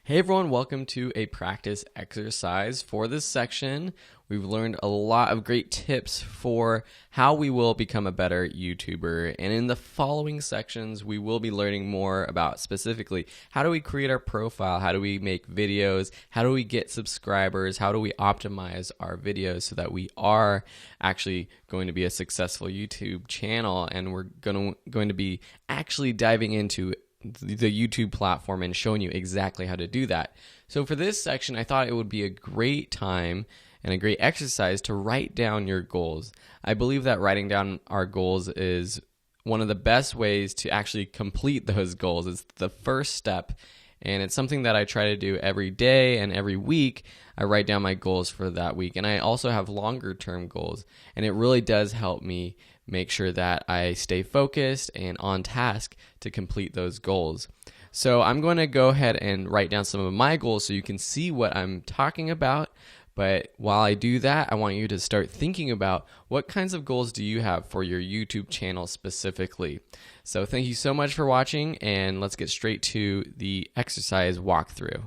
Hey everyone, welcome to a practice exercise. For this section, we've learned a lot of great tips for how we will become a better YouTuber. And in the following sections, we will be learning more about specifically how do we create our profile, how do we make videos, how do we get subscribers, how do we optimize our videos so that we are actually going to be a successful YouTube channel, and we're going to be actually diving into the YouTube platform and showing you exactly how to do that. So for this section, I thought it would be a great time and a great exercise to write down your goals. I believe that writing down our goals is one of the best ways to actually complete those goals. It's the first step, and it's something that I try to do every day and every week. I write down my goals for that week, and I also have longer term goals, and it really does help me make sure that I stay focused and on task to complete those goals. So I'm going to go ahead and write down some of my goals so you can see what I'm talking about. But while I do that, I want you to start thinking about what kinds of goals do you have for your YouTube channel specifically. So thank you so much for watching, and let's get straight to the exercise walkthrough.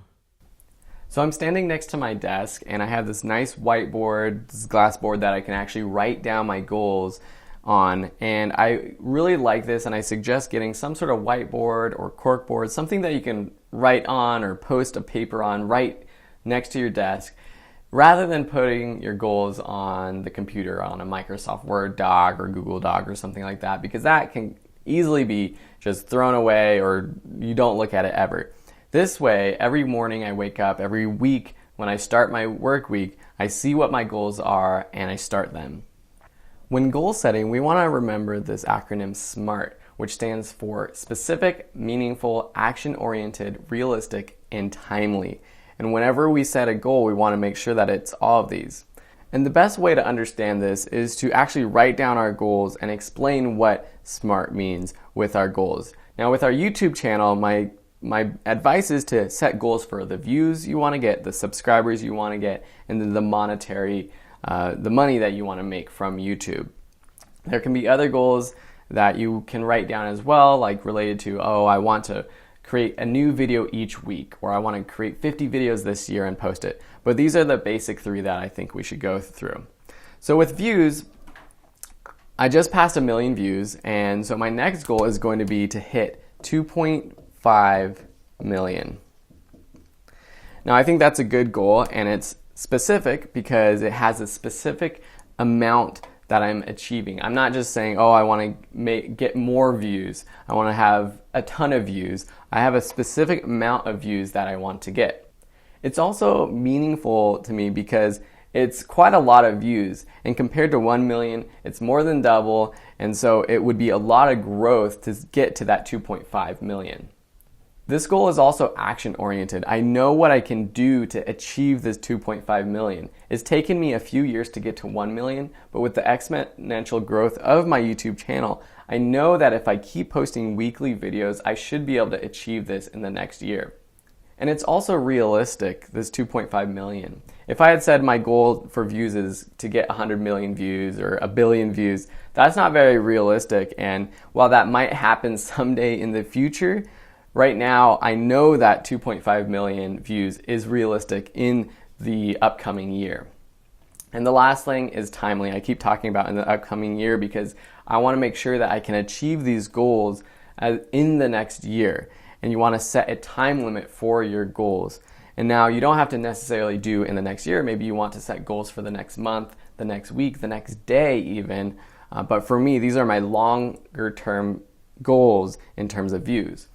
So I'm standing next to my desk, and I have this nice whiteboard, this glass board that I can actually write down my goals on, and I really like this, and I suggest getting some sort of whiteboard or corkboard, something that you can write on or post a paper on right next to your desk, rather than putting your goals on the computer on a Microsoft Word doc or Google Doc or something like that, because that can easily be just thrown away or you don't look at it ever. This way, every morning I wake up, every week when I start my work week, I see what my goals are and I start them. When goal setting, we want to remember this acronym SMART, which stands for specific, meaningful, action-oriented, realistic, and timely. And whenever we set a goal, we want to make sure that it's all of these. And the best way to understand this is to actually write down our goals and explain what SMART means with our goals. Now, with our YouTube channel, my advice is to set goals for the views you want to get, the subscribers you want to get, and then the monetary the money that you want to make from YouTube. There can be other goals that you can write down as well, like related to, I want to create a new video each week, or I want to create 50 videos this year and post it. But these are the basic three that I think we should go through. So with views, I just passed 1 million views, and so my next goal is going to be to hit 2.5 million. Now I think that's a good goal, and it's specific because it has a specific amount that I'm achieving. I'm not just saying, I want to get more views. I want to have a ton of views. I have a specific amount of views that I want to get. It's also meaningful to me because it's quite a lot of views, and compared to 1 million, it's more than double, and so it would be a lot of growth to get to that 2.5 million. This goal is also action-oriented. I know what I can do to achieve this 2.5 million. It's taken me a few years to get to 1 million, but with the exponential growth of my YouTube channel, I know that if I keep posting weekly videos, I should be able to achieve this in the next year. And it's also realistic, this 2.5 million. If I had said my goal for views is to get 100 million views or 1 billion views, that's not very realistic. And while that might happen someday in the future, right now, I know that 2.5 million views is realistic in the upcoming year. And the last thing is timely. I keep talking about in the upcoming year because I want to make sure that I can achieve these goals in the next year. And you want to set a time limit for your goals. And now you don't have to necessarily do in the next year. Maybe you want to set goals for the next month, the next week, the next day even. But for me, these are my longer term goals in terms of views.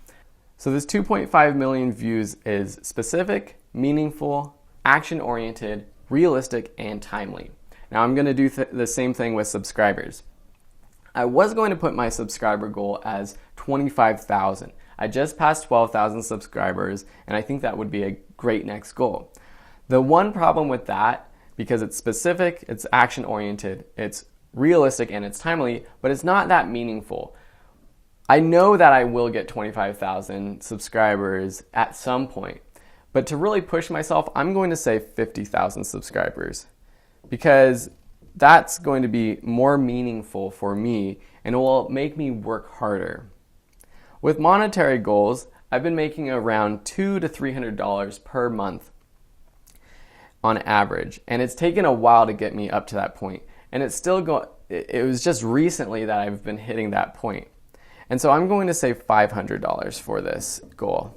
So this 2.5 million views is specific, meaningful, action-oriented, realistic, and timely. Now I'm going to do the same thing with subscribers. I was going to put my subscriber goal as 25,000. I just passed 12,000 subscribers, and I think that would be a great next goal. The one problem with that, because it's specific, it's action-oriented, it's realistic, and it's timely, but it's not that meaningful. I know that I will get 25,000 subscribers at some point, but to really push myself, I'm going to say 50,000 subscribers because that's going to be more meaningful for me and it will make me work harder. With monetary goals, I've been making around $200 to $300 per month on average, and it's taken a while to get me up to that point. And it's still going. It was just recently that I've been hitting that point. And so I'm going to say $500 for this goal.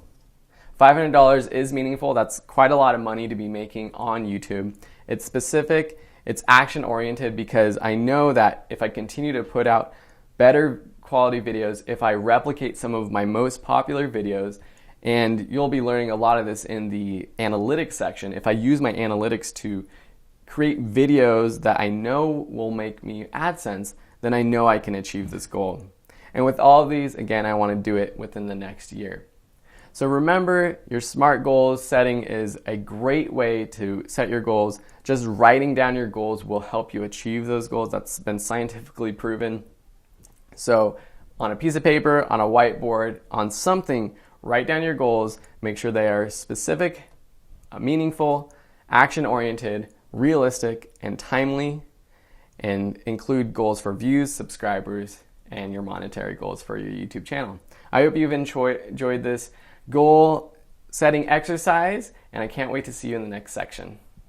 $500 is meaningful. That's quite a lot of money to be making on YouTube. It's specific, it's action oriented, because I know that if I continue to put out better quality videos, if I replicate some of my most popular videos, and you'll be learning a lot of this in the analytics section, if I use my analytics to create videos that I know will make me AdSense, then I know I can achieve this goal. And with all of these, again, I want to do it within the next year. So remember, your SMART goals setting is a great way to set your goals. Just writing down your goals will help you achieve those goals. That's been scientifically proven. So on a piece of paper, on a whiteboard, on something, write down your goals. Make sure they are specific, meaningful, action-oriented, realistic, and timely, and include goals for views, subscribers, and your monetary goals for your YouTube channel. I hope you've enjoyed this goal setting exercise, and I can't wait to see you in the next section.